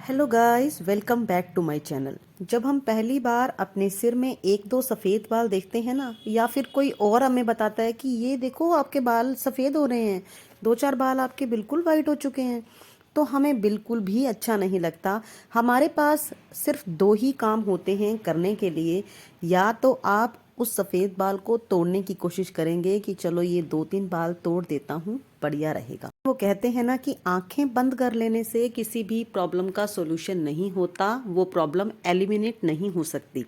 Hello guys, welcome back to my channel. जब हम पहली बार अपने सिर में एक दो सफ़ेद बाल देखते हैं ना, या फिर कोई और हमें बताता है कि ये देखो आपके बाल सफ़ेद हो रहे हैं, दो चार बाल आपके बिल्कुल वाइट हो चुके हैं, तो हमें बिल्कुल भी अच्छा नहीं लगता। हमारे पास सिर्फ दो ही काम होते हैं करने के लिए। या तो आप उस सफ़ेद बाल को तोड़ने की कोशिश करेंगे कि चलो ये दो तीन बाल तोड़ देता हूँ, बढ़िया रहेगा। वो कहते हैं ना कि आंखें बंद कर लेने से किसी भी प्रॉब्लम का सॉल्यूशन नहीं होता, वो प्रॉब्लम एलिमिनेट नहीं हो सकती।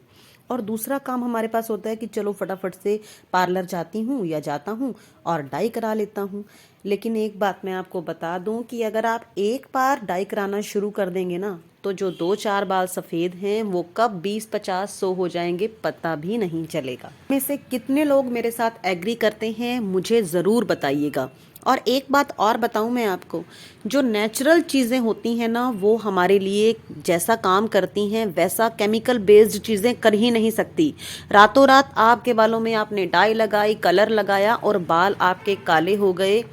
और दूसरा काम हमारे पास होता है कि चलो फटाफट से पार्लर जाती हूँ या जाता हूँ और डाई करा लेता हूँ। लेकिन एक बात मैं आपको बता दूँ कि अगर आप एक बार डाई कराना शुरू कर देंगे ना, तो जो दो चार बाल सफ़ेद हैं वो कब 20 50 100 हो जाएंगे पता भी नहीं चलेगा। में से कितने लोग मेरे साथ एग्री करते हैं मुझे ज़रूर बताइएगा। और एक बात और बताऊं मैं आपको, जो नेचुरल चीज़ें होती हैं ना, वो हमारे लिए जैसा काम करती हैं वैसा केमिकल बेस्ड चीज़ें कर ही नहीं सकती। रातों रात आपके बालों में आपने डाई लगाई, कलर लगाया और बाल आपके काले हो गए।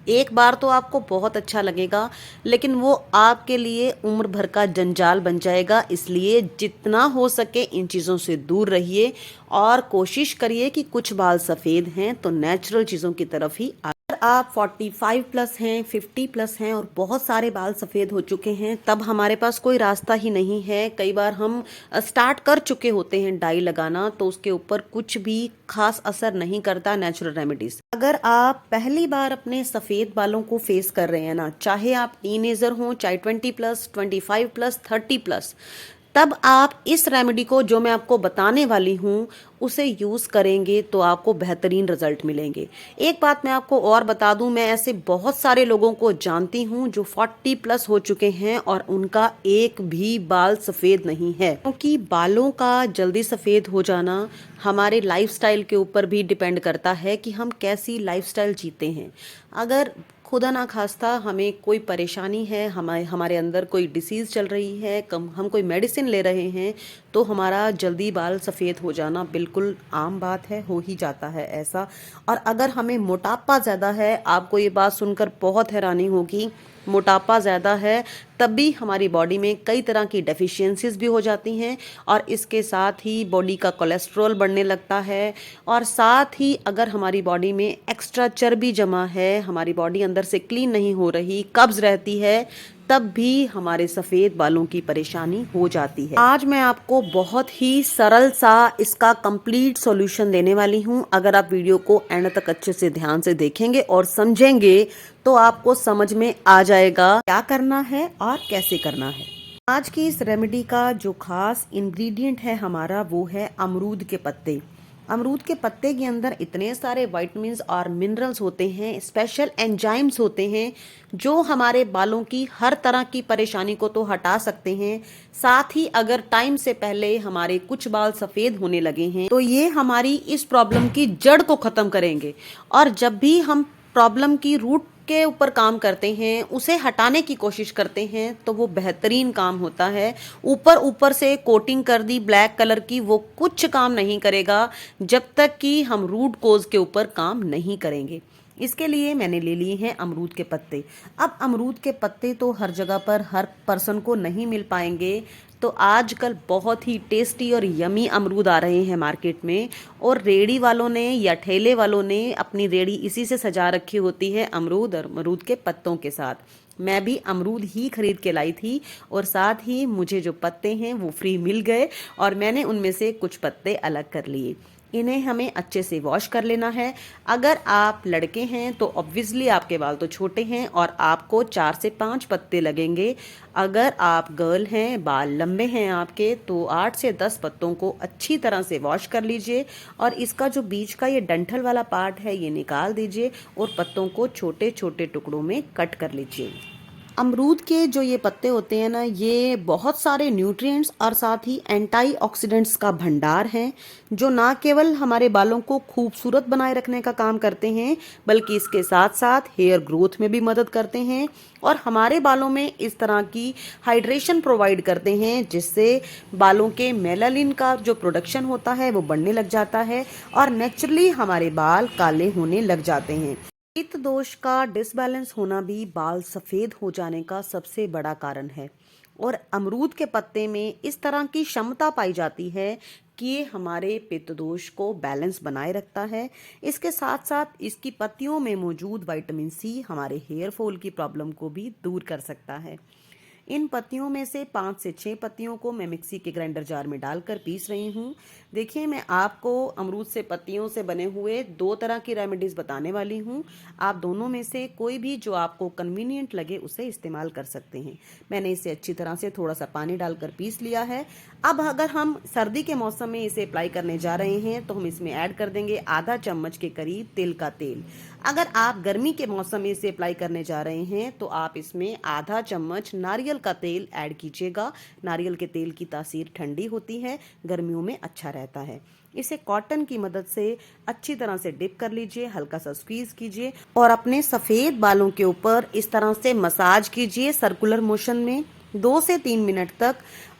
एक बार तो आपको बहुत अच्छा लगेगा, लेकिन वो आपके लिए उम्र भर का जंजाल बन जाएगा। इसलिए जितना हो सके इन चीज़ों से दूर रहिए और कोशिश करिए कि कुछ बाल सफ़ेद हैं तो नेचुरल चीज़ों की तरफ ही। अगर आप 45 प्लस हैं, 50 प्लस हैं और बहुत सारे बाल सफ़ेद हो चुके हैं, तब हमारे पास कोई रास्ता ही नहीं है। कई बार हम स्टार्ट कर चुके होते हैं डाई लगाना, तो उसके ऊपर कुछ भी खास असर नहीं करता नेचुरल रेमेडीज। अगर आप पहली बार अपने सफ़ेद बालों को फेस कर रहे हैं ना, चाहे आप टीनेजर हों, चाहे 20 प्लस, 25 प्लस, 30 प्लस, तब आप इस रेमेडी को जो मैं आपको बताने वाली हूँ उसे यूज़ करेंगे तो आपको बेहतरीन रिजल्ट मिलेंगे। एक बात मैं आपको और बता दूं, मैं ऐसे बहुत सारे लोगों को जानती हूँ जो 40 प्लस हो चुके हैं और उनका एक भी बाल सफ़ेद नहीं है। क्योंकि बालों का जल्दी सफ़ेद हो जाना हमारे लाइफस्टाइल के ऊपर भी डिपेंड करता है कि हम कैसी लाइफस्टाइल जीते हैं। अगर खुदा ना खास्ता हमें कोई परेशानी है, हमारे अंदर कोई डिसीज़ चल रही है, हम कोई मेडिसिन ले रहे हैं, तो हमारा जल्दी बाल सफ़ेद हो जाना बिल्कुल आम बात है, हो ही जाता है ऐसा। और अगर हमें मोटापा ज़्यादा है, आपको ये बात सुनकर बहुत हैरानी होगी, मोटापा ज़्यादा है तब भी हमारी बॉडी में कई तरह की डेफिशिएंसीज भी हो जाती हैं, और इसके साथ ही बॉडी का कोलेस्ट्रॉल बढ़ने लगता है। और साथ ही अगर हमारी बॉडी में एक्स्ट्रा चर्बी जमा है, हमारी बॉडी अंदर से क्लीन नहीं हो रही, कब्ज़ रहती है, तब भी हमारे सफ़ेद बालों की परेशानी हो जाती है। आज मैं आपको बहुत ही सरल सा इसका कंप्लीट सॉल्यूशन देने वाली हूँ। अगर आप वीडियो को एंड तक अच्छे से ध्यान से देखेंगे और समझेंगे तो आपको समझ में आ जाएगा क्या करना है और कैसे करना है। आज की इस रेमेडी का जो खास इंग्रेडिएंट है हमारा, वो है अमरूद के पत्ते। अमरूद के पत्ते के अंदर इतने सारे विटामिन्स और मिनरल्स होते हैं, स्पेशल एंजाइम्स होते हैं, जो हमारे बालों की हर तरह की परेशानी को तो हटा सकते हैं। साथ ही अगर टाइम से पहले हमारे कुछ बाल सफ़ेद होने लगे हैं तो ये हमारी इस प्रॉब्लम की जड़ को ख़त्म करेंगे। और जब भी हम प्रॉब्लम की रूट के ऊपर काम करते हैं, उसे हटाने की कोशिश करते हैं, तो वो बेहतरीन काम होता है। ऊपर ऊपर से कोटिंग कर दी ब्लैक कलर की, वो कुछ काम नहीं करेगा जब तक कि हम रूट कोज के ऊपर काम नहीं करेंगे। इसके लिए मैंने ले लिए हैं अमरूद के पत्ते। अब अमरूद के पत्ते तो हर जगह पर हर पर्सन को नहीं मिल पाएंगे, तो आजकल बहुत ही टेस्टी और यमी अमरूद आ रहे हैं मार्केट में, और रेड़ी वालों ने या ठेले वालों ने अपनी रेड़ी इसी से सजा रखी होती है, अमरूद और अमरूद के पत्तों के साथ। मैं भी अमरूद ही खरीद के लाई थी, और साथ ही मुझे जो पत्ते हैं वो फ्री मिल गए, और मैंने उनमें से कुछ पत्ते अलग कर लिए। इन्हें हमें अच्छे से वॉश कर लेना है। अगर आप लड़के हैं तो ऑब्वियसली आपके बाल तो छोटे हैं और आपको 4 से 5 पत्ते लगेंगे। अगर आप गर्ल हैं, बाल लंबे हैं आपके, तो 8 से 10 पत्तों को अच्छी तरह से वॉश कर लीजिए, और इसका जो बीच का ये डंठल वाला पार्ट है ये निकाल दीजिए, और पत्तों को छोटे छोटे टुकड़ों में कट कर लीजिए। अमरूद के जो ये पत्ते होते हैं ना, ये बहुत सारे न्यूट्रिएंट्स और साथ ही एंटीऑक्सीडेंट्स का भंडार हैं, जो ना केवल हमारे बालों को खूबसूरत बनाए रखने का काम करते हैं, बल्कि इसके साथ साथ हेयर ग्रोथ में भी मदद करते हैं, और हमारे बालों में इस तरह की हाइड्रेशन प्रोवाइड करते हैं, जिससे बालों के मेलानिन का जो प्रोडक्शन होता है वो बढ़ने लग जाता है, और नेचुरली हमारे बाल काले होने लग जाते हैं। पित्त दोष का डिसबैलेंस होना भी बाल सफ़ेद हो जाने का सबसे बड़ा कारण है। और अमरूद के पत्ते में इस तरह की क्षमता पाई जाती है कि ये हमारे पित्त दोष को बैलेंस बनाए रखता है। इसके साथ साथ इसकी पत्तियों में मौजूद विटामिन सी हमारे हेयर फॉल की प्रॉब्लम को भी दूर कर सकता है। इन पत्तियों में से 5 से 6 पत्तियों को मैं मिक्सी के ग्राइंडर जार में डालकर पीस रही हूँ। देखिए, मैं आपको अमरूद से पत्तियों से बने हुए 2 तरह की रेमेडीज बताने वाली हूँ। आप दोनों में से कोई भी जो आपको कन्वीनियंट लगे उसे इस्तेमाल कर सकते हैं। मैंने इसे अच्छी तरह से थोड़ा सा पानी डालकर पीस लिया है। अब अगर हम सर्दी के मौसम में इसे अप्लाई करने जा रहे हैं तो हम इसमें ऐड कर देंगे आधा चम्मच के करीब तिल का तेल। अगर आप गर्मी के मौसम में इसे अप्लाई करने जा रहे हैं तो आप इसमें आधा चम्मच नारियल का तेल ऐड कीजिएगा। नारियल के तेल की तासीर ठंडी होती है, गर्मियों में अच्छा रहता है। इसे कॉटन की मदद से अच्छी तरह से डिप कर लीजिए, हल्का सा स्क्वीज कीजिए और अपने सफेद बालों के ऊपर इस तरह से मसाज कीजिए सर्कुलर मोशन में 2 से 3 मिनट तक।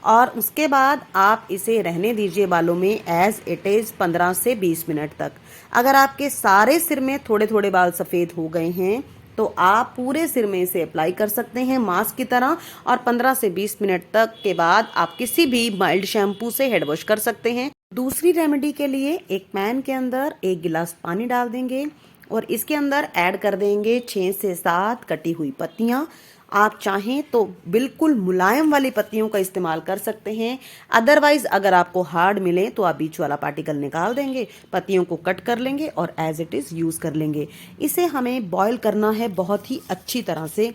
और उसके बाद आप इसे रहने दीजिए बालों में एज इट इज 15 से 20 मिनट तक। अगर आपके सारे सिर में थोड़े थोड़े बाल सफेद हो गए हैं तो आप पूरे सिर में इसे अप्लाई कर सकते हैं मास्क की तरह, और 15 से 20 मिनट तक के बाद आप किसी भी माइल्ड शैम्पू से हेड वॉश कर सकते हैं। दूसरी रेमेडी के लिए एक पैन के अंदर 1 गिलास पानी डाल देंगे और इसके अंदर ऐड कर देंगे 6 से 7 कटी हुई पत्तियां। आप चाहें तो बिल्कुल मुलायम वाली पत्तियों का इस्तेमाल कर सकते हैं, अदरवाइज अगर आपको हार्ड मिले तो आप बीच वाला पार्टिकल निकाल देंगे, पत्तियों को कट कर लेंगे और एज इट इज़ यूज़ कर लेंगे। इसे हमें बॉईल करना है बहुत ही अच्छी तरह से।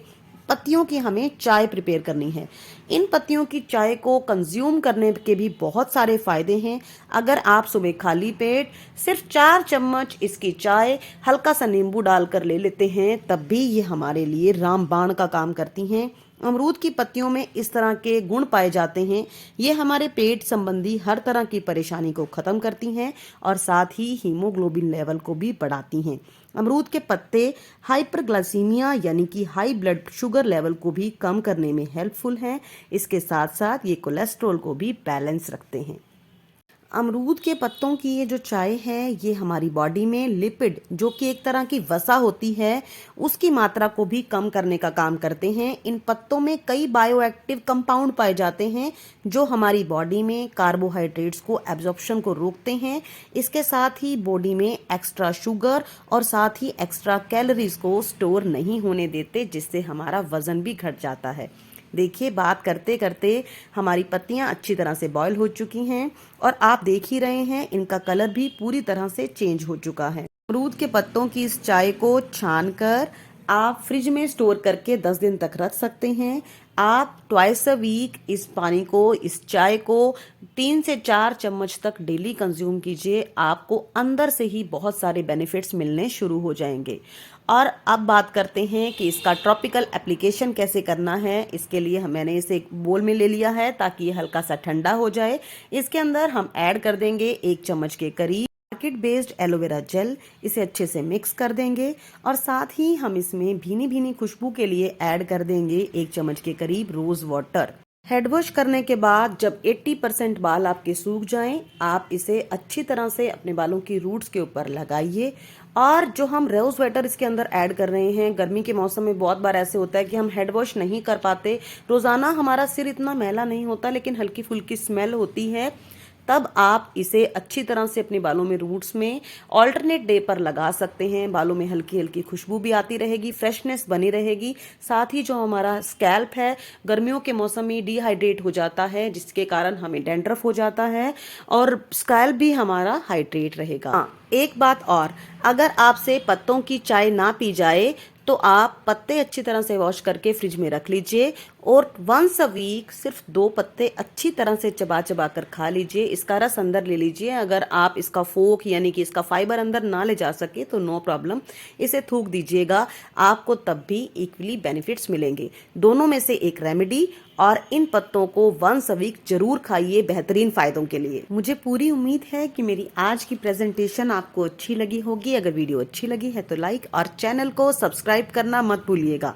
पत्तियों की हमें चाय प्रिपेयर करनी है। इन पत्तियों की चाय को कंज्यूम करने के भी बहुत सारे फायदे हैं। अगर आप सुबह खाली पेट सिर्फ 4 चम्मच इसकी चाय हल्का सा नींबू डालकर ले लेते हैं तब भी ये हमारे लिए रामबाण का काम करती हैं। अमरूद की पत्तियों में इस तरह के गुण पाए जाते हैं। ये हमारे पेट संबंधी हर तरह की परेशानी को खत्म करती हैं और साथ ही हीमोग्लोबिन लेवल को भी बढ़ाती हैं। अमरूद के पत्ते हाइपरग्लाइसीमिया यानी कि हाई ब्लड शुगर लेवल को भी कम करने में हेल्पफुल हैं। इसके साथ साथ ये कोलेस्ट्रॉल को भी बैलेंस रखते हैं। अमरूद के पत्तों की ये जो चाय है ये हमारी बॉडी में लिपिड जो कि एक तरह की वसा होती है उसकी मात्रा को भी कम करने का काम करते हैं। इन पत्तों में कई बायोएक्टिव कंपाउंड पाए जाते हैं जो हमारी बॉडी में कार्बोहाइड्रेट्स को एब्जॉर्प्शन को रोकते हैं। इसके साथ ही बॉडी में एक्स्ट्रा शुगर और साथ ही एक्स्ट्रा कैलोरीज को स्टोर नहीं होने देते, जिससे हमारा वजन भी घट जाता है। देखिए, बात करते करते हमारी पत्तियां अच्छी तरह से बॉईल हो चुकी हैं और आप देख ही रहे हैं इनका कलर भी पूरी तरह से चेंज हो चुका है। अमरूद के पत्तों की इस चाय को छानकर आप फ्रिज में स्टोर करके 10 दिन तक रख सकते हैं। आप ट्वाइस अ वीक इस पानी को, इस चाय को 3 से 4 चम्मच तक डेली कंज्यूम कीजिए। आपको अंदर से ही बहुत सारे बेनिफिट्स मिलने शुरू हो जाएंगे। और अब बात करते हैं कि इसका ट्रॉपिकल एप्लीकेशन कैसे करना है। इसके लिए मैंने इसे एक बोल में ले लिया है ताकि ये हल्का सा ठंडा हो जाए। इसके अंदर हम ऐड कर देंगे 1 चम्मच के करीब मार्केट बेस्ड एलोवेरा जेल। इसे अच्छे से मिक्स कर देंगे और साथ ही हम इसमें भीनी भीनी खुशबू के लिए ऐड कर देंगे 1 चम्मच के करीब रोज वाटर। हेड वॉश करने के बाद जब 80% बाल आपके सूख जाएं, आप इसे अच्छी तरह से अपने बालों की रूट्स के ऊपर लगाइए। और जो हम रोज वाटर इसके अंदर ऐड कर रहे हैं, गर्मी के मौसम में बहुत बार ऐसे होता है कि हम हेड वॉश नहीं कर पाते, रोजाना हमारा सिर इतना मैला नहीं होता लेकिन हल्की फुल्की स्मेल होती है, तब आप इसे अच्छी तरह से अपने बालों में रूट्स में ऑल्टरनेट डे पर लगा सकते हैं। बालों में हल्की हल्की खुशबू भी आती रहेगी, फ्रेशनेस बनी रहेगी। साथ ही जो हमारा स्कैल्प है गर्मियों के मौसम में डिहाइड्रेट हो जाता है, जिसके कारण हमें डैंड्रफ हो जाता है और स्कैल्प भी हमारा हाइड्रेट रहेगा। एक बात और, अगर आपसे पत्तों की चाय ना पी जाए तो आप पत्ते अच्छी तरह से वॉश करके फ्रिज में रख लीजिए और वंस अ वीक सिर्फ 2 पत्ते अच्छी तरह से चबा चबा कर खा लीजिए। इसका रस अंदर ले लीजिए। अगर आप इसका फोक यानी कि इसका फाइबर अंदर ना ले जा सके तो नो प्रॉब्लम, इसे थूक दीजिएगा, आपको तब भी इक्वली बेनिफिट्स मिलेंगे। दोनों में से एक रेमेडी, और इन पत्तों को वंस अ वीक जरूर खाइए बेहतरीन फायदों के लिए। मुझे पूरी उम्मीद है कि मेरी आज की प्रेजेंटेशन आपको अच्छी लगी होगी। अगर वीडियो अच्छी लगी है तो लाइक और चैनल को सब्सक्राइब करना मत भूलिएगा।